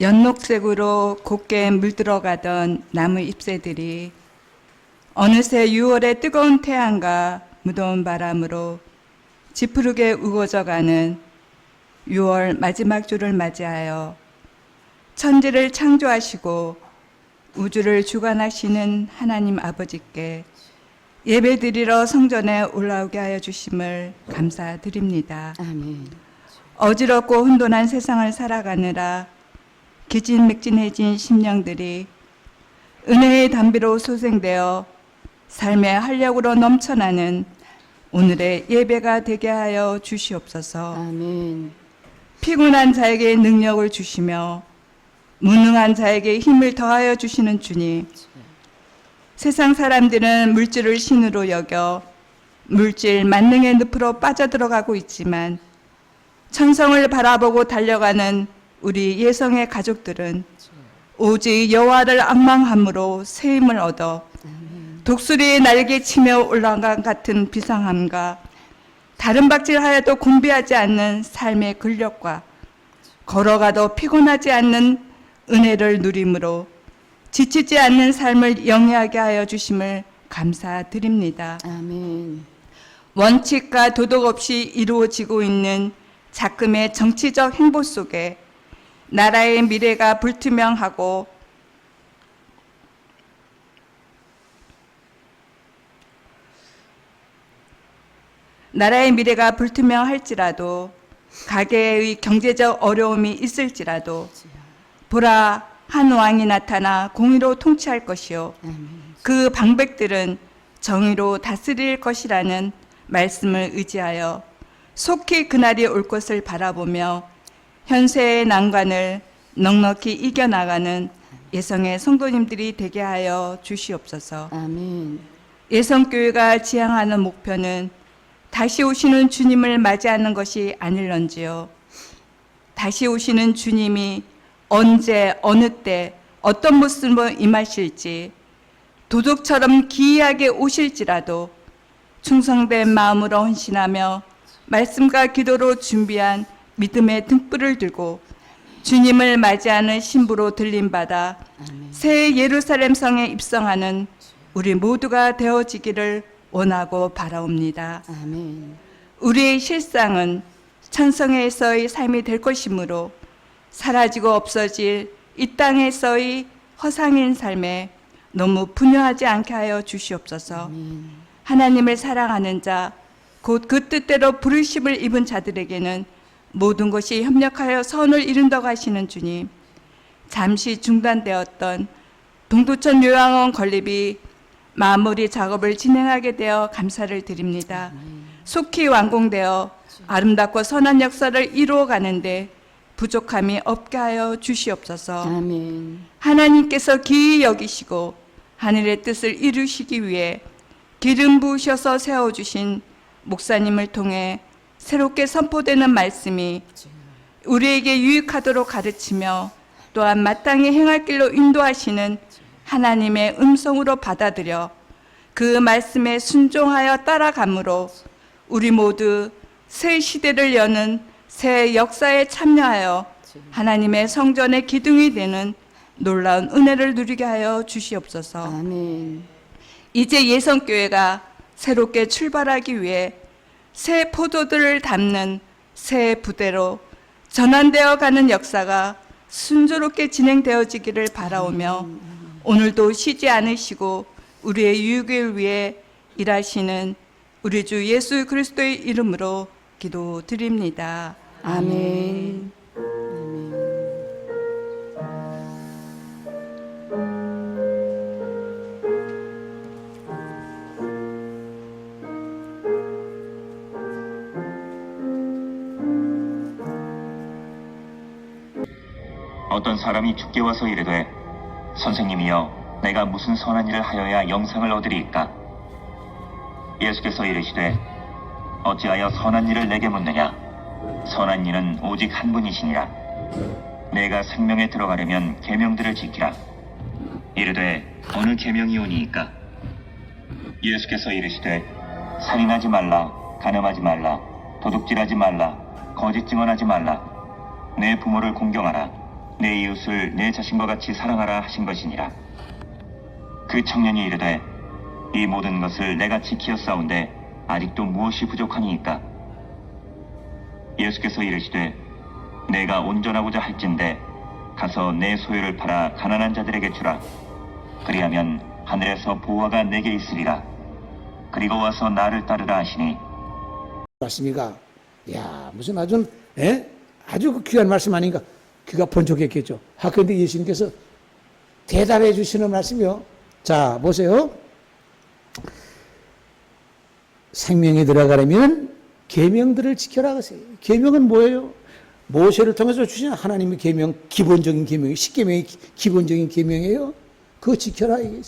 연녹색으로 곱게 물들어가던 나무 잎새들이 어느새 6월의 뜨거운 태양과 무더운 바람으로 지푸르게 우거져가는 6월 마지막 주를 맞이하여 천지를 창조하시고 우주를 주관하시는 하나님 아버지께 예배드리러 성전에 올라오게 하여 주심을 감사드립니다. 아멘. 어지럽고 혼돈한 세상을 살아가느라 기진맥진해진 심령들이 은혜의 담비로 소생되어 삶의 활력으로 넘쳐나는 오늘의 예배가 되게 하여 주시옵소서. 아멘. 피곤한 자에게 능력을 주시며 무능한 자에게 힘을 더하여 주시는 주님, 세상 사람들은 물질을 신으로 여겨 물질 만능의 늪으로 빠져들어가고 있지만 천성을 바라보고 달려가는 우리 예성의 가족들은 오직 여호와를 앙망함으로 새 힘을 얻어 독수리의 날개 치며 올라간 같은 비상함과 다른 박질하여도 곤비하지 않는 삶의 근력과 걸어가도 피곤하지 않는 은혜를 누림으로 지치지 않는 삶을 영위하게 하여 주심을 감사드립니다. 아멘. 원칙과 도덕 없이 이루어지고 있는 작금의 정치적 행보 속에 나라의 미래가 불투명하고 불투명할지라도 가계의 경제적 어려움이 있을지라도 보라 한 왕이 나타나 공의로 통치할 것이요 그 방백들은 정의로 다스릴 것이라는 말씀을 의지하여 속히 그날이 올 것을 바라보며 현세의 난관을 넉넉히 이겨나가는 예성의 성도님들이 되게 하여 주시옵소서. 아멘. 예성교회가 지향하는 목표는 다시 오시는 주님을 맞이하는 것이 아닐런지요. 다시 오시는 주님이 언제 어느 때 어떤 모습으로 임하실지 도둑처럼 기이하게 오실지라도 충성된 마음으로 헌신하며 말씀과 기도로 준비한 믿음의 등불을 들고 주님을 맞이하는 신부로 들림받아 새 예루살렘 성에 입성하는 우리 모두가 되어지기를 원하고 바라옵니다. 아멘. 우리의 실상은 천성에서의 삶이 될 것이므로 사라지고 없어질 이 땅에서의 허상인 삶에 너무 분유하지 않게 하여 주시옵소서. 하나님을 사랑하는 자, 곧 그 뜻대로 부르심을 입은 자들에게는 모든 것이 협력하여 선을 이룬다고 하시는 주님, 잠시 중단되었던 동두천 요양원 건립이 마무리 작업을 진행하게 되어 감사를 드립니다. 속히 완공되어 아름답고 선한 역사를 이루어가는데 부족함이 없게 하여 주시옵소서. 아멘. 하나님께서 기이 여기시고 하늘의 뜻을 이루시기 위해 기름 부으셔서 세워주신 목사님을 통해 새롭게 선포되는 말씀이 우리에게 유익하도록 가르치며 또한 마땅히 행할 길로 인도하시는 하나님의 음성으로 받아들여 그 말씀에 순종하여 따라감으로 우리 모두 새 시대를 여는 새 역사에 참여하여 하나님의 성전의 기둥이 되는 놀라운 은혜를 누리게 하여 주시옵소서. 아멘. 이제 예성교회가 새롭게 출발하기 위해 새 포도들을 담는 새 부대로 전환되어 가는 역사가 순조롭게 진행되어지기를 바라오며 오늘도 쉬지 않으시고 우리의 유익을 위해 일하시는 우리 주 예수 그리스도의 이름으로 기도드립니다. 아멘. 어떤 사람이 주께 와서 이르되 선생님이여 내가 무슨 선한 일을 하여야 영생을 얻으리이까? 예수께서 이르시되 어찌하여 선한 일을 내게 묻느냐? 선한 이는 오직 한 분이시니라. 내가 생명에 들어가려면 계명들을 지키라. 이르되 어느 계명이 오니이까? 예수께서 이르시되 살인하지 말라, 간음하지 말라, 도둑질하지 말라, 거짓 증언하지 말라, 내 부모를 공경하라, 내 이웃을 내 자신과 같이 사랑하라 하신 것이니라. 그 청년이 이르되 이 모든 것을 내가 지키어 싸운데 아직도 무엇이 부족하니이까? 예수께서 이르시되 내가 온전하고자 할진대 가서 내 소유를 팔아 가난한 자들에게 주라. 그리하면 하늘에서 보화가 내게 있으리라. 그리고 와서 나를 따르라 하시니. 말씀이가 야 무슨 아주 아주 그 귀한 말씀 아닌가 귀가 번쩍했겠죠. 그런데 예수님께서 대답해 주시는 말씀이요. 자 보세요. 생명에 들어가려면 계명들을 지켜라 하세요. 계명은 뭐예요? 모세를 통해서 주신 하나님의 계명, 기본적인 계명이 십계명이 기본적인 계명이에요. 그거 지켜라 이게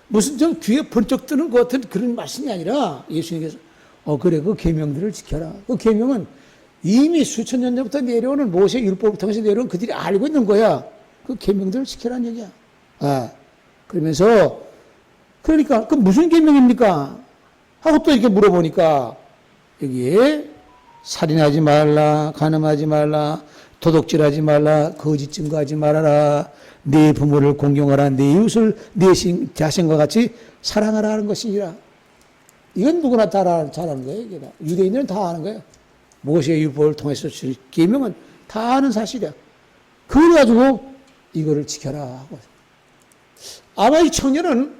무슨 좀 귀에 번쩍 뜨는 것 같은 그런 말씀이 아니라 예수님께서 그래 그 계명들을 지켜라. 그 계명은 이미 수천 년 전부터 내려오는 모세 율법을 통해서 내려온 그들이 알고 있는 거야. 그 계명들을 지켜라는 얘기야. 그러면서 그러니까 그 무슨 계명입니까? 하고 또 이렇게 물어보니까 여기에 살인하지 말라, 간음하지 말라, 도둑질하지 말라, 거짓 증거하지 말아라, 내 부모를 공경하라, 내 이웃을 내 자신과 같이 사랑하라 하는 것이니라. 이건 누구나 다 잘하는 거예요. 이게 유대인들은 다 아는 거예요. 모세의 율법을 통해서 주신 계명은 다 아는 사실이야. 그걸 가지고 이거를 지켜라 하고. 아마 이 청년은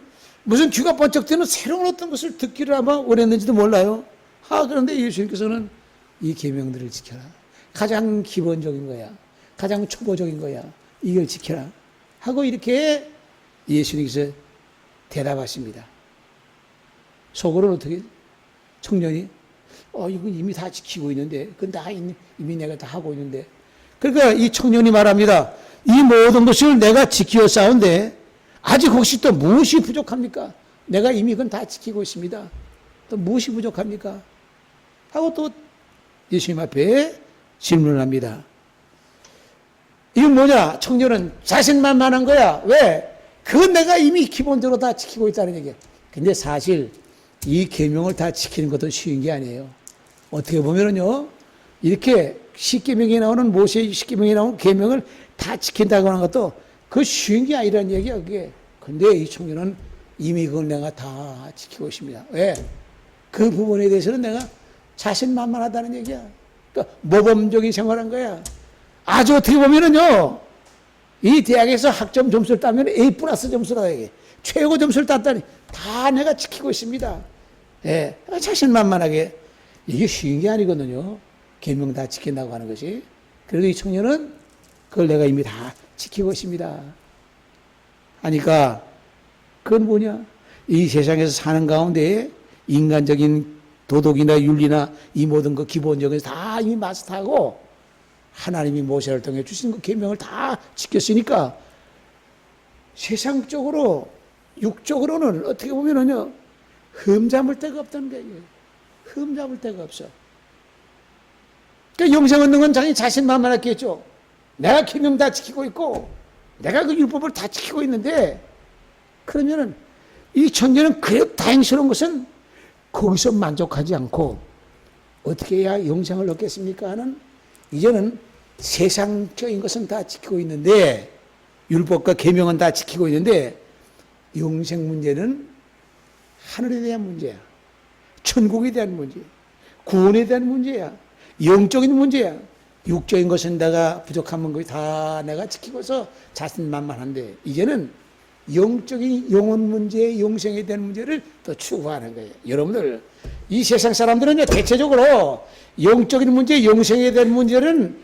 무슨 귀가 번쩍 뜨는 새로운 어떤 것을 듣기를 아마 원했는지도 몰라요. 그런데 예수님께서는 이 계명들을 지켜라. 가장 기본적인 거야. 가장 초보적인 거야. 이걸 지켜라. 하고 이렇게 예수님께서 대답하십니다. 속으로는 어떻게 청년이 이거 이미 다 지키고 있는데 그건 다 이미 내가 다 하고 있는데 그러니까 이 청년이 말합니다. 이 모든 것을 내가 지키어 싸운데 아직 혹시 또 무엇이 부족합니까? 내가 이미 그건 다 지키고 있습니다. 또 무엇이 부족합니까? 하고 또 예수님 앞에 질문을 합니다. 이건 뭐냐? 청년은 자신만만한 거야. 왜? 그건 내가 이미 기본적으로 다 지키고 있다는 얘기야. 근데 사실 이 계명을 다 지키는 것도 쉬운 게 아니에요. 어떻게 보면은요, 이렇게 십계명에 나오는 모세의 십계명에 나오는 계명을 다 지킨다고 하는 것도 그 쉬운 게 아니라는 얘기야, 그게. 근데 이 청년은 이미 그걸 내가 다 지키고 있습니다. 왜? 그 부분에 대해서는 내가 자신만만하다는 얘기야. 그러니까 모범적인 생활한 거야. 아주 어떻게 보면은요, 이 대학에서 학점 점수를 따면 A 플러스 점수라 이게 최고 점수를 땄다니 다 내가 지키고 있습니다. 예, 자신만만하게 이게 쉬운 게 아니거든요. 계명 다 지킨다고 하는 것이. 그래도 이 청년은 그걸 내가 이미 다 지키고 있습니다. 하니까 그건 뭐냐? 이 세상에서 사는 가운데 인간적인 도덕이나 윤리나 이 모든 거 기본적인 다 이미 마스터하고 하나님이 모세를 통해 주신 그 계명을 다 지켰으니까 세상적으로 육적으로는 어떻게 보면은요 흠잡을 데가 없다는 거예요. 흠잡을 데가 없어. 그러니까 영생 얻는 건 자기 자신만만하겠죠. 내가 계명 다 지키고 있고 내가 그 율법을 다 지키고 있는데 그러면은 이 청년은 그래도 다행스러운 것은 거기서 만족하지 않고 어떻게 해야 영생을 얻겠습니까 하는 이제는 세상적인 것은 다 지키고 있는데 율법과 계명은 다 지키고 있는데 영생 문제는 하늘에 대한 문제야. 천국에 대한 문제, 구원에 대한 문제야. 영적인 문제야. 육적인 것은 내가 부족한 것이 다 내가 지키고서 자신만만한데 이제는 영적인 영혼 문제, 영생에 대한 문제를 또 추구하는 거예요. 여러분들 이 세상 사람들은 대체적으로 영적인 문제, 영생에 대한 문제는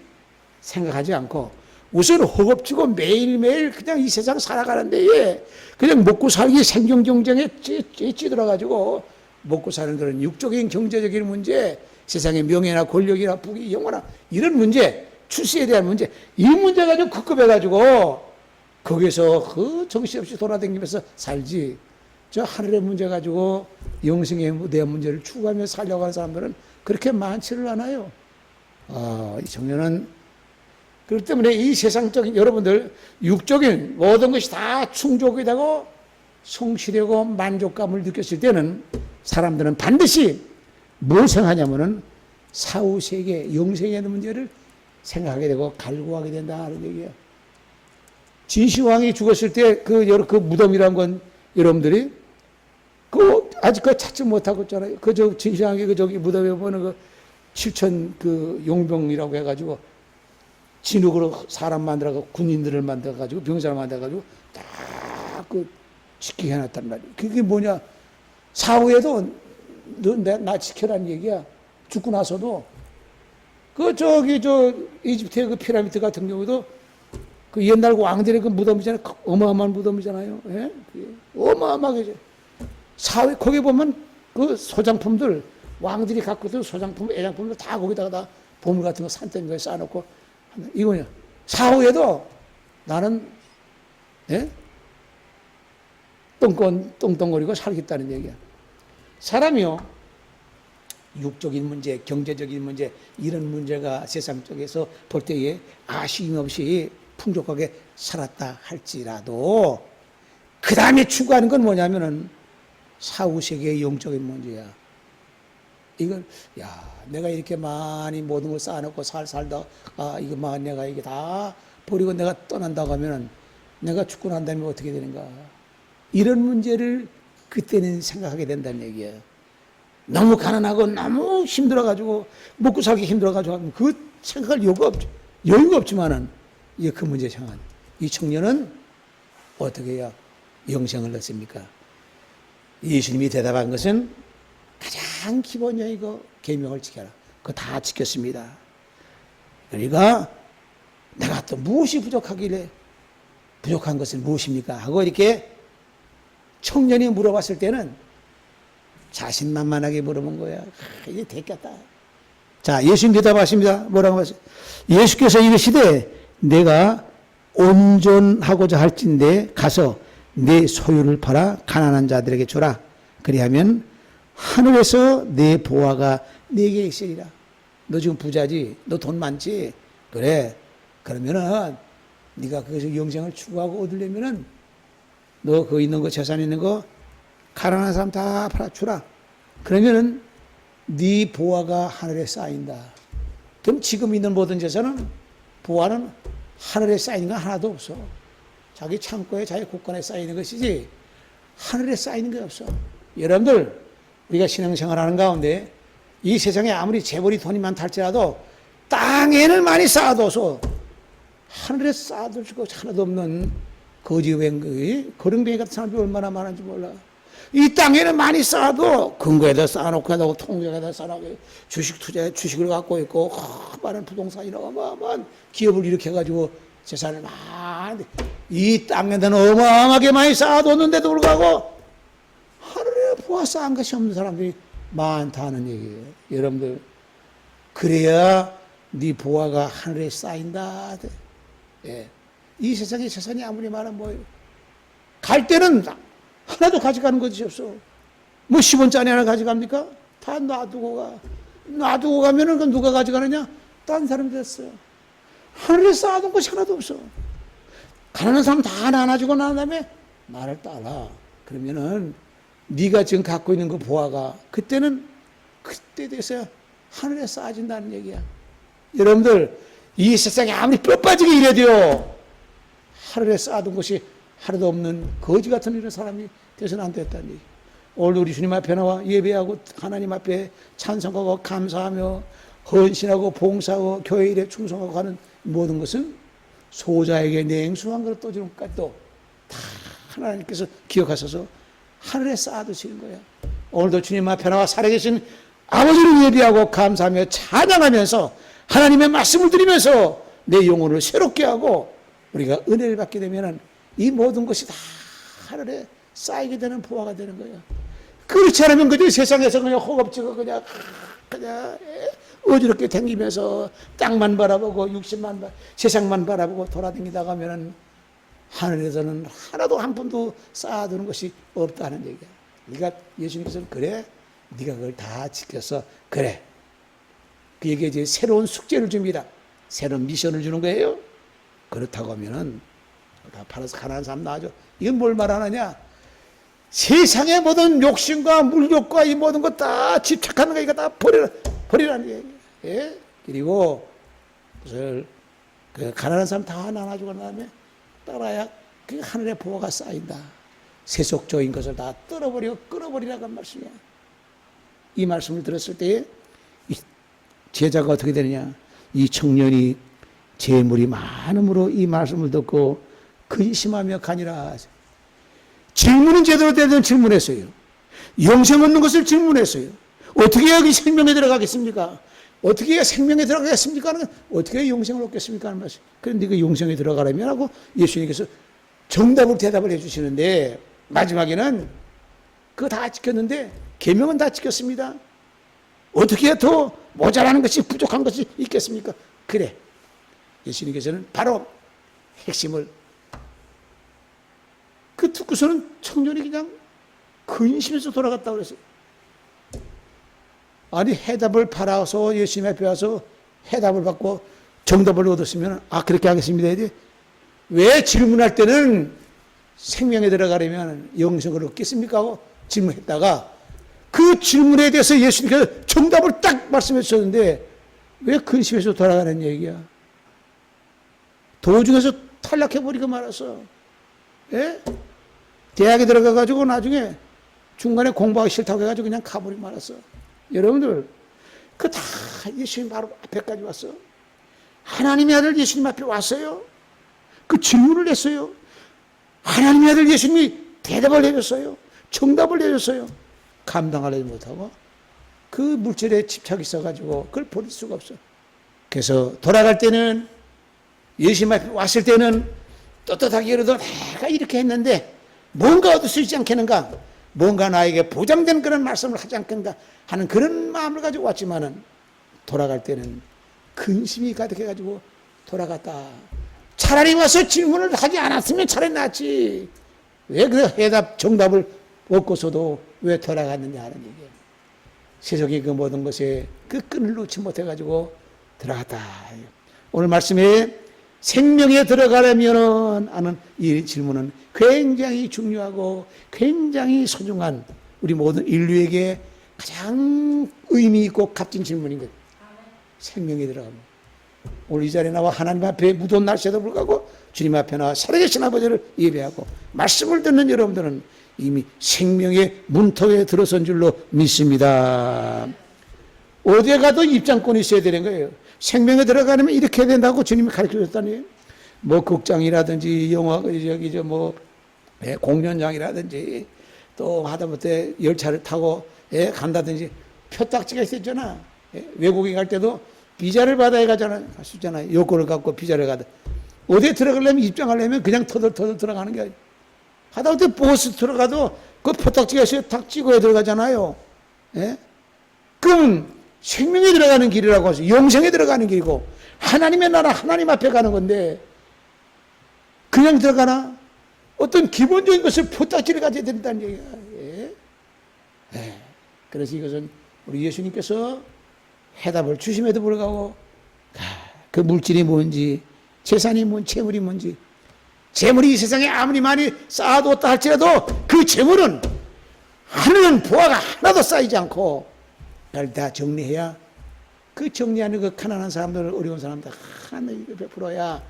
생각하지 않고 우선 허겁지겁 매일매일 그냥 이 세상 살아가는데 그냥 먹고 살기 생존 경쟁에 찌들어가지고 먹고 사는 그런 육적인 경제적인 문제, 세상의 명예나 권력이나 부귀, 영화나 이런 문제, 출세에 대한 문제, 이 문제 가지고 급급해가지고 거기서 그 정신없이 돌아다니면서 살지. 저 하늘의 문제 가지고 영생에 대한 문제를 추구하며 살려고 하는 사람들은 그렇게 많지를 않아요. 이 청년은 그렇기 때문에 이 세상적인 여러분들 육적인 모든 것이 다 충족이 되고 성취되고 만족감을 느꼈을 때는 사람들은 반드시 뭘 생각하냐면은 사후세계 영생의 문제를 생각하게 되고 갈구하게 된다는 얘기예요. 진시황이 죽었을 때 그 무덤이란 건 여러분들이 아직 찾지 못하고 있잖아요. 진시황이 저기 무덤에 보는 7천 용병이라고 해가지고 진흙으로 사람 만들어가지고 군인들을 만들어가지고 병사를 만들어가지고 딱 지키게 해놨단 말이에요. 그게 뭐냐? 사후에도 나 지켜라는 얘기야. 죽고 나서도 이집트의 피라미드 같은 경우도 옛날 왕들의 무덤이잖아요. 어마어마한 무덤이잖아요. 예? 어마어마하게. 사회, 거기 보면 소장품들, 왕들이 갖고 있던 소장품, 애장품들 다 거기다가 다 보물 같은 거 산더미에 쌓아놓고, 이거냐. 사후에도 나는, 예? 똥똥거리고 살겠다는 얘기야. 사람이요, 육적인 문제, 경제적인 문제, 이런 문제가 세상 쪽에서 볼 때에 아쉬움 없이 풍족하게 살았다 할지라도 그 다음에 추구하는 건 뭐냐면은 사후세계의 영적인 문제야. 이건 내가 이렇게 많이 모든 걸 쌓아놓고 살다 이거만 내가 이게 다 버리고 내가 떠난다고 하면은 내가 죽고 난 다음에 어떻게 되는가. 이런 문제를 그때는 생각하게 된다는 얘기야. 너무 가난하고 너무 힘들어가지고 먹고 살기 힘들어가지고 하면 그 생각할 여유가 없지만은 이게 그 문제 생각. 이 청년은 어떻게 해야 영생을 얻습니까? 예수님이 대답한 것은 가장 기본적이고 계명을 지켜라. 그거 다 지켰습니다. 그러니까 내가 또 무엇이 부족하길래 부족한 것은 무엇입니까? 하고 이렇게 청년이 물어봤을 때는 자신만만하게 물어본 거야. 이게 됐겠다. 자, 예수님 대답하십니다. 뭐라고 하세요? 예수께서 이르시되 내가 온전하고자 할진대 가서 내 소유를 팔아 가난한 자들에게 주라. 그리하면 하늘에서 내 보화가 네게 있으리라. 너 지금 부자지? 너 돈 많지? 그래. 그러면은 네가 거기서 영생을 추구하고 얻으려면은 너 그 있는 거 재산 있는 거 가난한 사람 다 팔아 주라. 그러면은 네 보화가 하늘에 쌓인다. 그럼 지금 있는 모든 재산은 보화는 하늘에 쌓이는 건 하나도 없어. 자기 창고에 자기 곳간에 쌓이는 것이지 하늘에 쌓이는 게 없어. 여러분들 우리가 신앙생활하는 가운데 이 세상에 아무리 재벌이 돈이 많다 할지라도 땅에는 많이 쌓아둬서 하늘에 쌓아둘 수가 하나도 없는 거지뱅이 거렁뱅이 같은 사람들이 얼마나 많은지 몰라. 이 땅에는 많이 쌓아도 근거에다 쌓아놓고 하고 통장에다 쌓아놓고 주식 투자에 주식을 갖고 있고 많은 부동산이나 어마어마한 기업을 일으켜가지고 재산을 많이 이 땅에다는 어마어마하게 많이 쌓아뒀는데도 불구하고 하늘에 보아 쌓은 것이 없는 사람들이 많다는 얘기예요. 여러분들 그래야 네 보아가 하늘에 쌓인다. 예. 이 세상에 재산이 아무리 많으면 뭐예요? 갈 때는 하나도 가져가는 것이 없어. 뭐 10원짜리 하나 가져갑니까? 다 놔두고 가. 놔두고 가면은 그 누가 가져가느냐? 딴 사람이 됐어요. 하늘에 쌓아둔 것이 하나도 없어. 가난한 사람 다 나눠주고 난 다음에 나를 따라. 그러면은 네가 지금 갖고 있는 그 보화가 그때는 그때 돼서야 하늘에 쌓아진다는 얘기야. 여러분들 이 세상에 아무리 뼈 빠지게 일해도요 하늘에 쌓아둔 것이 하나도 없는 거지 같은 이런 사람이 돼서는 안 됐다는 얘기. 오늘 우리 주님 앞에 나와 예배하고 하나님 앞에 찬송하고 감사하며 헌신하고 봉사하고 교회 일에 충성하고 하는 모든 것은 소자에게 냉수 한 그릇 떠주는 것까지도 다 하나님께서 기억하셔서 하늘에 쌓아두시는 거예요. 오늘도 주님 앞에 나와 살아계신 아버지를 예배하고 감사하며 찬양하면서 하나님의 말씀을 드리면서 내 영혼을 새롭게 하고 우리가 은혜를 받게 되면 이 모든 것이 다 하늘에 쌓이게 되는 보화가 되는 거예요. 그렇지 않으면 그저 세상에서 그냥 허겁지겁 그냥 어지럽게 댕기면서 땅만 바라보고 육신만 세상만 바라보고 돌아다니다가 하면은 하늘에서는 하나도 한 푼도 쌓아두는 것이 없다는 얘기야. 그러니까 예수님께서는 그래 네가 그걸 다 지켜서 그래 그에게 이제 새로운 숙제를 줍니다. 새로운 미션을 주는 거예요. 그렇다고 하면은 다 팔아서 가난한 사람 나아져. 이건 뭘 말하느냐? 세상의 모든 욕심과 물욕과 이 모든 것 다 집착하는 거 이거 다 버리라는 얘기예요. 예? 그리고 그것을 그 가난한 사람 다 나눠주고 난 다음에 따라야 그 하늘의 보호가 쌓인다. 세속적인 것을 다 떨어버리고 끊어버리라고 한 말씀이야. 이 말씀을 들었을 때에 이 제자가 어떻게 되느냐? 이 청년이 재물이 많음으로 이 말씀을 듣고 근심하며 가니라. 질문은 제대로 되는 질문했어요. 영생 얻는 것을 질문했어요. 어떻게 해야 이 생명에 들어가겠습니까? 어떻게 해야 생명에 들어가겠습니까? 어떻게 해야 영생을 얻겠습니까? 하는 말씀. 그런데 그 영생에 들어가려면 하고 예수님께서 정답으로 대답을 해주시는데 마지막에는 그거 다 지켰는데 계명은 다 지켰습니다. 어떻게 해야 더 모자라는 것이 부족한 것이 있겠습니까? 그래. 예수님께서는 바로 핵심을 그 듣고서는 청년이 그냥 근심해서 돌아갔다고 그랬어요. 아니 해답을 받아서 예수님 앞에 와서 해답을 받고 정답을 얻었으면 아 그렇게 하겠습니다. 왜 질문할 때는 생명에 들어가려면 영생을 얻겠습니까? 하고 질문했다가 그 질문에 대해서 예수님께서 정답을 딱 말씀해 주셨는데 왜 근심해서 돌아가는 얘기야? 도중에서 탈락해버리고 말았어. 예? 대학에 들어가가지고 나중에 중간에 공부하기 싫다고 해가지고 그냥 가버리고 말았어. 여러분들, 그 다 예수님 바로 앞에까지 왔어. 하나님의 아들 예수님 앞에 왔어요. 그 질문을 냈어요. 하나님의 아들 예수님이 대답을 해줬어요. 정답을 해줬어요. 감당하지 못하고 그 물질에 집착이 있어가지고 그걸 버릴 수가 없어. 그래서 돌아갈 때는 예수님 앞에 왔을 때는 떳떳하게 그래도 내가 이렇게 했는데 뭔가 얻을 수 있지 않겠는가? 뭔가 나에게 보장된 그런 말씀을 하지 않겠는가 하는 그런 마음을 가지고 왔지만은 돌아갈 때는 근심이 가득해가지고 돌아갔다. 차라리 와서 질문을 하지 않았으면 차라리 낫지. 왜 그 해답 정답을 얻고서도 왜 돌아갔느냐 하는 얘기예요. 세속의 그 모든 것에 그 끈을 놓지 못해가지고 들어갔다. 오늘 말씀에 생명에 들어가려면 하는 이 질문은 굉장히 중요하고 굉장히 소중한 우리 모든 인류에게 가장 의미 있고 값진 질문인 것. 생명에 들어가면. 오늘 이 자리에 나와 하나님 앞에 무더운 날씨에도 불구하고 주님 앞에 나와 살아계신 아버지를 예배하고 말씀을 듣는 여러분들은 이미 생명의 문턱에 들어선 줄로 믿습니다. 어디에 가도 입장권이 있어야 되는 거예요. 생명에 들어가려면 이렇게 해야 된다고 주님이 가르쳐 줬다니. 뭐 극장이라든지 영화 공연장이라든지 또 하다못해 열차를 타고 간다든지 표딱지가 있었잖아. 외국에 갈 때도 비자를 받아야 가잖아요. 요건을 갖고 비자를 가다. 어디에 들어가려면 입장하려면 그냥 터덜터덜 들어가는 게 아니에요. 하다못해 버스 들어가도 그 표딱지가 있어요. 탁 찍어야 들어가잖아요. 그럼 생명에 들어가는 길이라고 하죠. 영생에 들어가는 길이고 하나님의 나라 하나님 앞에 가는 건데 그냥 들어가나? 어떤 기본적인 것을 표딱지를 가져야 된다는 얘기야. 그래서 이것은 우리 예수님께서 해답을 주심에도 불구하고 그 물질이 뭔지 재산이 뭔지 재물이 뭔지 재물이 이 세상에 아무리 많이 쌓아뒀다 할지라도 그 재물은 하늘은 부하가 하나도 쌓이지 않고 날 다 정리해야 그 정리하는 그 가난한 사람들 어려운 사람들 하나님이 베풀어야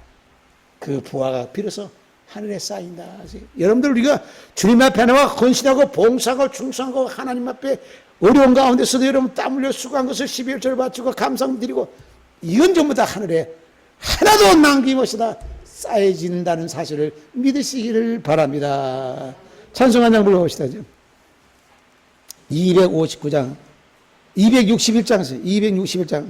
그 부하가 비로소 하늘에 쌓인다. 여러분들 우리가 주님 앞에 나와 헌신하고 봉사하고 충성하고 하나님 앞에 어려운 가운데서도 여러분 땀 흘려 수고한 것을 12월절 바치고 감사드리고 이건 전부 다 하늘에 하나도 남김없이 다 쌓여진다는 사실을 믿으시기를 바랍니다. 찬송 한 장 불러봅시다. 259장 261장 261장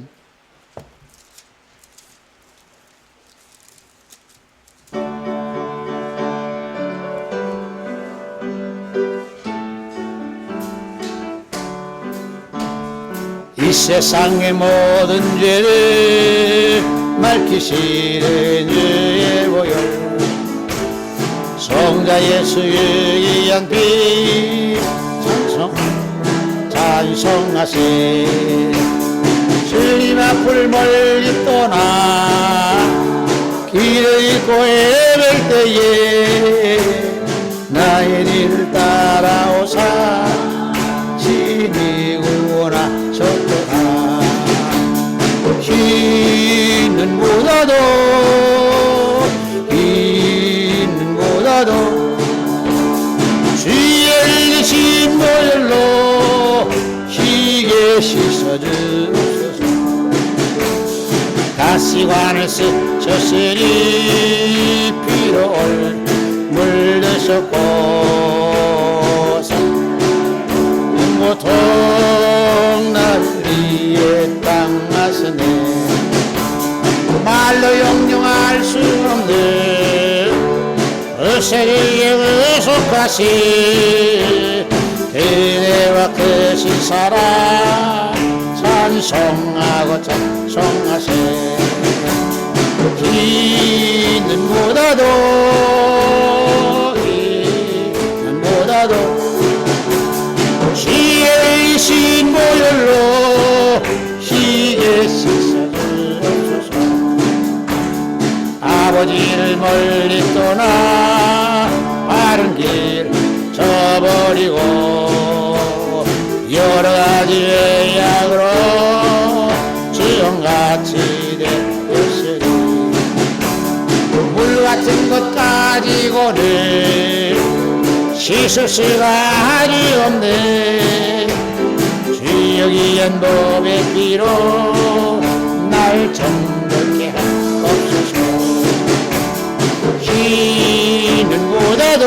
이 세상의 모든 죄를 밝히시는 주의 보혈 성자 예수의 귀한 피 찬송하세 주님 앞을 멀리 떠나 길을 잃고 헤맬 때에 나의 뒤를 따라오사 진이 구원하셨도다. 힘은 씻어주소서. 가시관을 스쳤으니 피로 물드셨고서 동나리에 땅 가서네 말로 영영할 수 없는 어세리의 의속하시 그대와 크신 사랑 찬송하고 찬송하세. 이는보다도 지혜이신 보혈로 희게 씻어주소서. 아버지를 멀리 떠나 바른 길 저버리고 여러가지 외약으로 지형같이 되었으니 물같은 것 가지고는 씻을 수가 없네. 주여기 연법의 피로 날 정결케 하옵소서. 이는보다도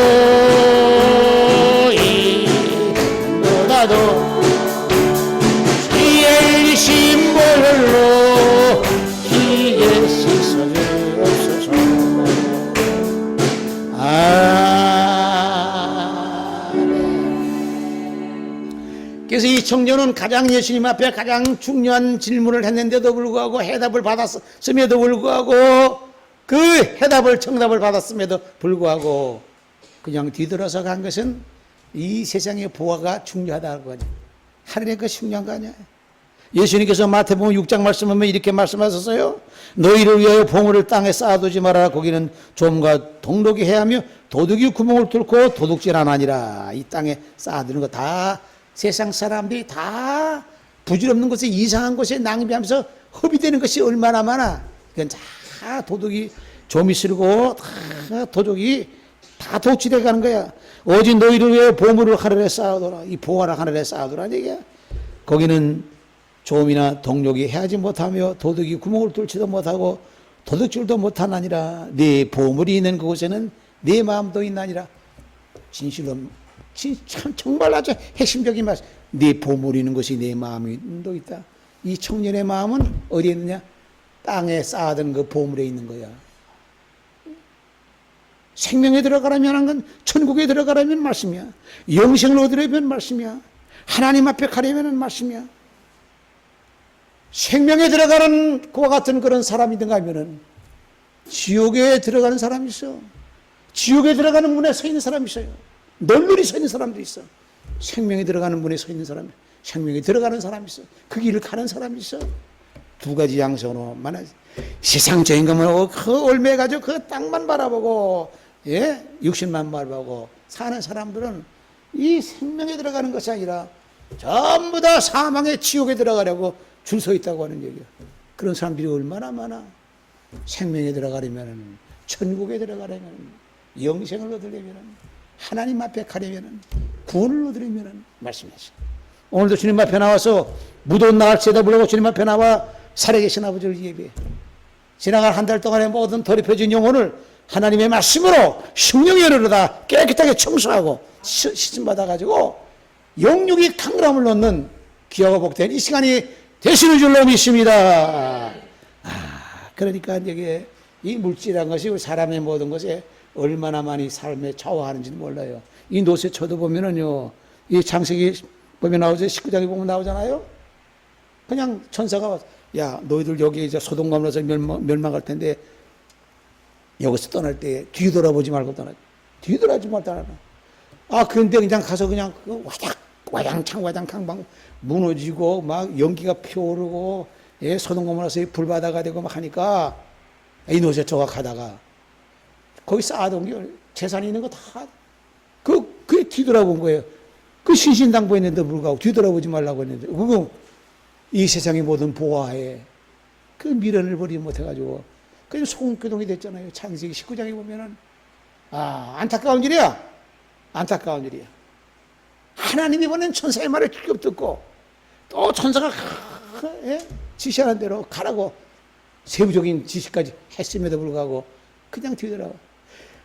지혜이신 보혈로 희게 씻어주옵소서. 그래서 이 청년은 가장 예수님 앞에 가장 중요한 질문을 했는데도 불구하고 해답을 받았음에도 불구하고 그 해답을 정답을 받았음에도 불구하고 그냥 뒤돌아서 간 것은 이 세상의 보화가 중요하다고 하죠. 하늘의 그 중요한 거 아니야. 예수님께서 마태복음 6장 말씀하면 이렇게 말씀하셨어요. 너희를 위하여 보물을 땅에 쌓아두지 말아라. 거기는 좀과 동록이 해하며 도둑이 구멍을 뚫고 도둑질 안 하니라. 이 땅에 쌓아두는 거 다 세상 사람들이 다 부질없는 곳에 이상한 곳에 낭비하면서 허비되는 것이 얼마나 많아. 그건 다 도둑이 좀이 쓰고 다 도둑이 다 도취돼 가는 거야. 오직 너희를 위해 보물을 하늘에 쌓아둬라. 이 보화를 하늘에 쌓아두라는 얘기야. 거기는 조음이나 동력이 해하지 못하며 도둑이 구멍을 뚫지도 못하고 도둑질도 못하나니라. 네 보물이 있는 그곳에는 네 마음도 있나니라. 진실로 참 정말 아주 핵심적인 말씀. 네 보물이 있는 것이 네 마음도 있다. 이 청년의 마음은 어디에 있느냐? 땅에 쌓아둔 그 보물에 있는 거야. 생명에 들어가라면 하는 건 천국에 들어가라면 말씀이야. 영생을 얻으려면 말씀이야. 하나님 앞에 가려면 말씀이야. 생명에 들어가는 그와 같은 그런 사람이든가 하면은 지옥에 들어가는 사람이 있어. 지옥에 들어가는 문에 서 있는 사람이 있어요. 널널히 서 있는 사람도 있어. 생명에 들어가는 문에 서 있는 사람, 생명에 들어가는 사람이 있어. 그 길을 가는 사람이 있어. 두 가지 양성으로 만나지. 세상적인 거면 그 올매가지고 그 땅만 바라보고, 예, 육신만 바라보고 사는 사람들은 이 생명에 들어가는 것이 아니라 전부 다 사망의 지옥에 들어가려고 줄 서 있다고 하는 얘기야. 그런 사람들이 얼마나 많아. 생명에 들어가려면, 천국에 들어가려면, 영생을 얻으려면, 하나님 앞에 가려면, 구원을 얻으려면 말씀하시오. 오늘도 주님 앞에 나와서 무더운 날씨에다 불러고 주님 앞에 나와 살아계신 아버지를 예배해. 지나간 한 달 동안의 모든 더럽혀진 영혼을 하나님의 말씀으로 성령의 열으로 다 깨끗하게 청소하고 씻음받아가지고 영육이 강건함을 얻는 귀하고 복된 이 시간이 되시는 줄로 믿습니다. 그러니까 이게 이 물질이라는 것이 우리 사람의 모든 것에 얼마나 많이 삶에 좌우하는지는 몰라요. 이 노새 쳐다보면은요, 이 창세기 보면 나오죠. 19장에 보면 나오잖아요. 그냥 천사가 와서, 야, 너희들 여기 이제 소돔 가면서 멸망할 텐데, 여기서 떠날 때 뒤돌아보지 말고 떠나. 뒤돌아보지 말고 떠나. 그런데 그냥 가서 그냥 와장창 막 무너지고, 막 연기가 피어오르고, 예, 소돔 가면서 불바다가 되고 막 하니까, 이 노새 저가 가다가, 거기 쌓아둔 게 재산이 있는 거 다, 그게 뒤돌아본 거예요. 그 신신당부했는데 불구하고 뒤돌아보지 말라고 했는데, 그거 이 세상의 모든 보화에 그 미련을 버리지 못해가지고, 그냥 소금교동이 됐잖아요. 창세기 19장에 보면은. 안타까운 일이야. 안타까운 일이야. 하나님이 보낸 천사의 말을 직접 듣고, 또 천사가 지시하는 대로 가라고 세부적인 지시까지 했음에도 불구하고 그냥 뒤돌아가.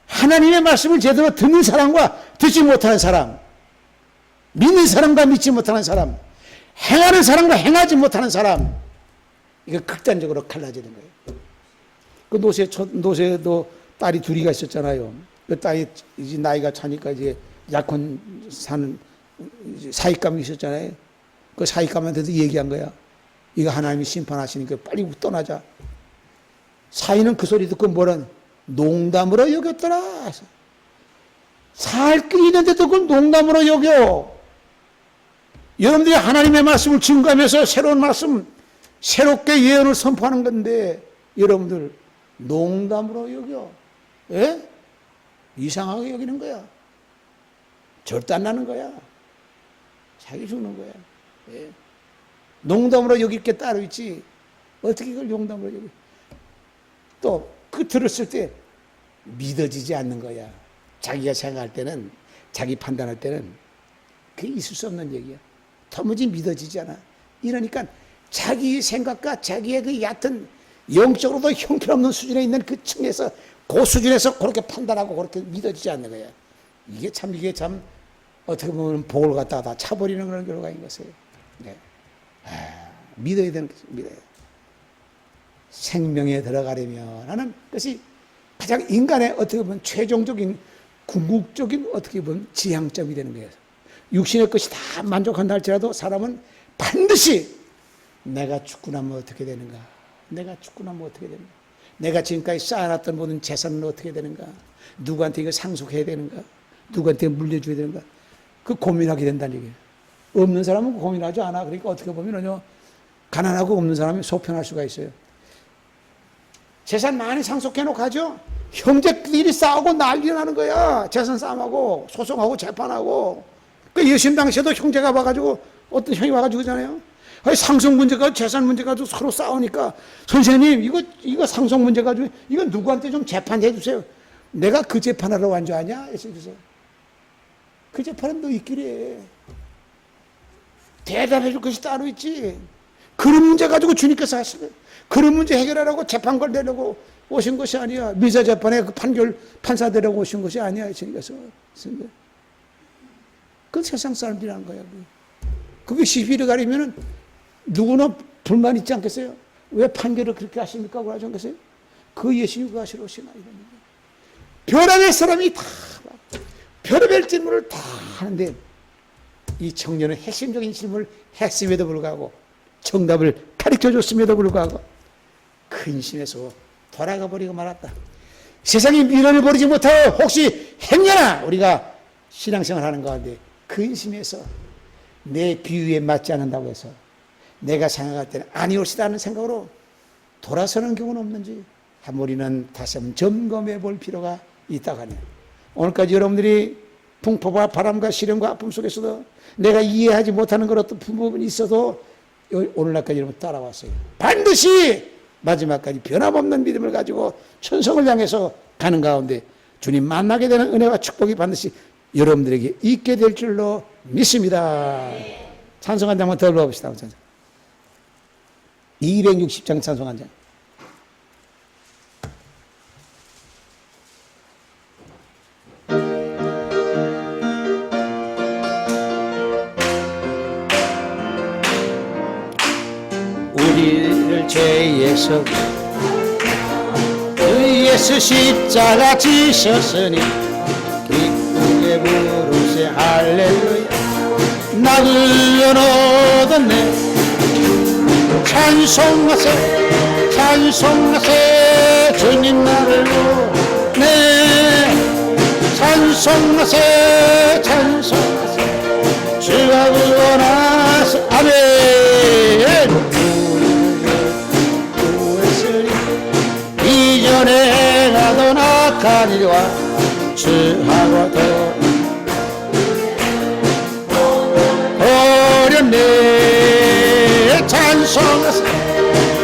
하나님의 말씀을 제대로 듣는 사람과 듣지 못하는 사람, 믿는 사람과 믿지 못하는 사람, 행하는 사람과 행하지 못하는 사람, 이거 극단적으로 갈라지는 거예요. 그 노새도 딸이 둘이가 있었잖아요. 그 딸이 이제 나이가 차니까 이제 약혼 사는 사익감이 있었잖아요. 그 사익감한테도 얘기한 거야. 이거 하나님이 심판하시니까 빨리 떠나자. 사위는 그 소리 듣고 뭐라 농담으로 여겼더라. 살 길이 있는데도 그걸 농담으로 여겨. 여러분들이 하나님의 말씀을 증거하면서 새로운 말씀, 새롭게 예언을 선포하는 건데 여러분들 농담으로 여겨. 예? 이상하게 여기는 거야. 절대 안 나는 거야. 자기 죽는 거야. 예. 농담으로 여길 게 따로 있지. 어떻게 그걸 농담으로 여겨. 또 그 들었을 때 믿어지지 않는 거야. 자기가 생각할 때는, 자기 판단할 때는 그게 있을 수 없는 얘기야. 도무지 믿어지지 않아. 이러니까 자기 생각과 자기의 그 얕은 영적으로도 형편없는 수준에 있는 그 층에서 그 수준에서 그렇게 판단하고 그렇게 믿어지지 않는 거야. 이게 참 어떻게 보면 복을 갖다가 다 차버리는 그런 결과인 것이에요. 네. 믿어야 되는 것이 믿어야 돼. 생명에 들어가려면 하는 것이 가장 인간의 어떻게 보면 최종적인 궁극적인 어떻게 보면 지향점이 되는 거예요. 육신의 것이 다 만족한다 할지라도 사람은 반드시 내가 죽고 나면 어떻게 되는가? 내가 죽고 나면 어떻게 되는가? 내가 지금까지 쌓아놨던 모든 재산은 어떻게 되는가? 누구한테 이거 상속해야 되는가? 누구한테 물려줘야 되는가? 그 고민하게 된다는 얘기예요. 없는 사람은 고민하지 않아. 그러니까 어떻게 보면요, 가난하고 없는 사람이 속편할 수가 있어요. 재산 많이 상속해놓고 하죠? 형제끼리 싸우고 난리 나는 거야. 재산 싸움하고 소송하고 재판하고. 그 여신 당시에도 형제가 와가지고 어떤 형이 와가지고 그러잖아요. 상속 문제 가지고 재산 문제 가지고 서로 싸우니까 선생님 이거 상속 문제 가지고 이거 누구한테 좀 재판해 주세요. 내가 그 재판하러 완 줄 아냐? 해주세요. 그 재판은 너 있기래 해. 대답해 줄 것이 따로 있지. 그런 문제 가지고 주님께서 하시는 그런 문제 해결하라고 재판관 내려고 오신 것이 아니야. 미사 재판에 그 판사 되려고 오신 것이 아니야. 주님께서. 그건 세상 사람들이라는 거야. 그게 시비를 가리면은 누구나 불만 있지 않겠어요? 왜 판결을 그렇게 하십니까? 그러지 않겠어요? 그 예수님이 그 하시러 오시나 이런 거예요. 별의별 사람이 다 별의별 질문을 다 하는데 이 청년은 핵심적인 질문을 했음에도 불구하고 정답을 가르쳐 줬음에도 불구하고 근심해서 돌아가 버리고 말았다. 세상에 미련을 버리지 못하고 혹시 행여나 우리가 신앙생활 하는 가운데 근심해서 내 비유에 맞지 않는다고 해서 내가 생각할 때는 아니올시다 하는 생각으로 돌아서는 경우는 없는지 한 우리는 다시 한번 점검해 볼 필요가 있다고 하네요. 오늘까지 여러분들이 풍파와 바람과 시련과 아픔 속에서도 내가 이해하지 못하는 그런 어떤 부분이 있어도 오늘날까지 여러분 따라왔어요. 반드시 마지막까지 변함없는 믿음을 가지고 천성을 향해서 가는 가운데 주님 만나게 되는 은혜와 축복이 반드시 여러분들에게 있게 될 줄로 믿습니다. 찬송 한 장만 더 불러봅시다. 260장 찬송 한 장. 우리를 죄에서 예수 십자가 지셨으니 기쁘게 부르세 할렐루야. 나를 얻었네. 찬송하세 찬송하세 주님 나를 구원해. 찬송하세 찬송하세 주가 구원하세. 아멘. 이전에 가던 악한 일과 주하고도 어렵네. 찬송하세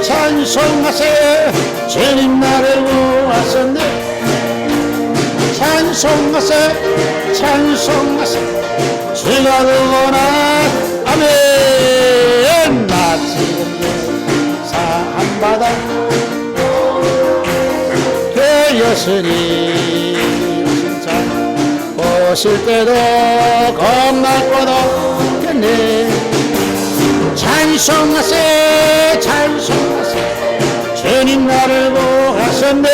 찬송하세 주님 나를 구하셨네. 찬송하세 찬송하세 주가 구원하세. 아멘. 오셨으니 진짜 오실 때도 겁나고도 겠네. 찬송하세 찬송하세 주님 나를 구하셨네.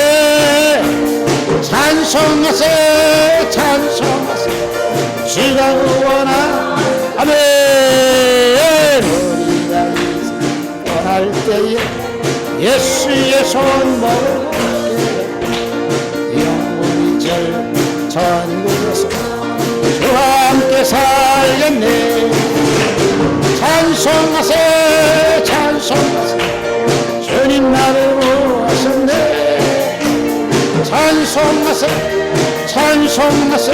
찬송하세 찬송하세 주가 구원하 아멘. 우리가 떠날 때에 예수의 손목을 영원히 절 천국에서 주와 함께 살렸네. 찬송하세 찬송하세 주님 나를 구하셨네. 찬송하세 찬송하세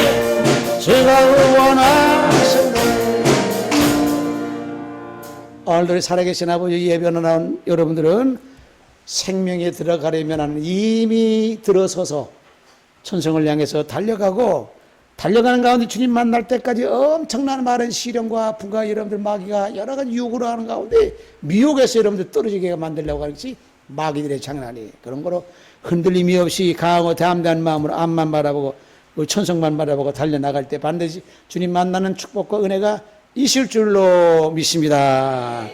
주가 구원하셨네. 오늘도 살아계신 아버지 예배로 나온 여러분들은 생명에 들어가려면 하는 이미 들어서서 천성을 향해서 달려가는 가운데 주님 만날 때까지 엄청난 많은 시련과 아픔과 여러분들 마귀가 여러 가지 유혹을 하는 가운데 미혹에서 여러분들 떨어지게 만들려고 하는 것이 마귀들의 장난이에요. 그런 거로 흔들림이 없이 강하고 담대한 마음으로 앞만 바라보고 천성만 바라보고 달려나갈 때 반드시 주님 만나는 축복과 은혜가 있을 줄로 믿습니다.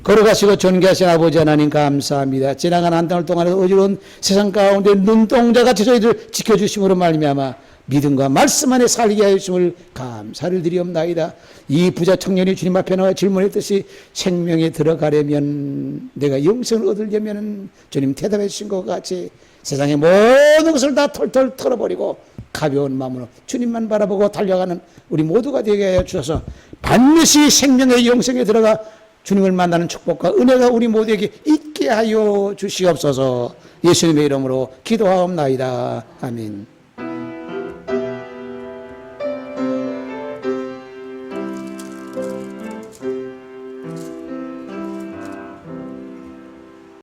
걸어가시고 존귀하신 아버지 하나님 감사합니다. 지나간 한 달을 동안 어지러운 세상 가운데 눈동자같이 저희들 지켜주심으로 말미암아 믿음과 말씀 안에 살게 하였음을 감사를 드리옵나이다. 이 부자 청년이 주님 앞에 나와 질문했듯이 생명에 들어가려면 내가 영생을 얻으려면 주님 대답해 주신 것 같이 세상의 모든 것을 다 털털 털어버리고 가벼운 마음으로 주님만 바라보고 달려가는 우리 모두가 되게 하여 주셔서 반드시 생명의 영생에 들어가 주님을 만나는 축복과 은혜가 우리 모두에게 있게 하여 주시옵소서. 예수님의 이름으로 기도하옵나이다. 아멘.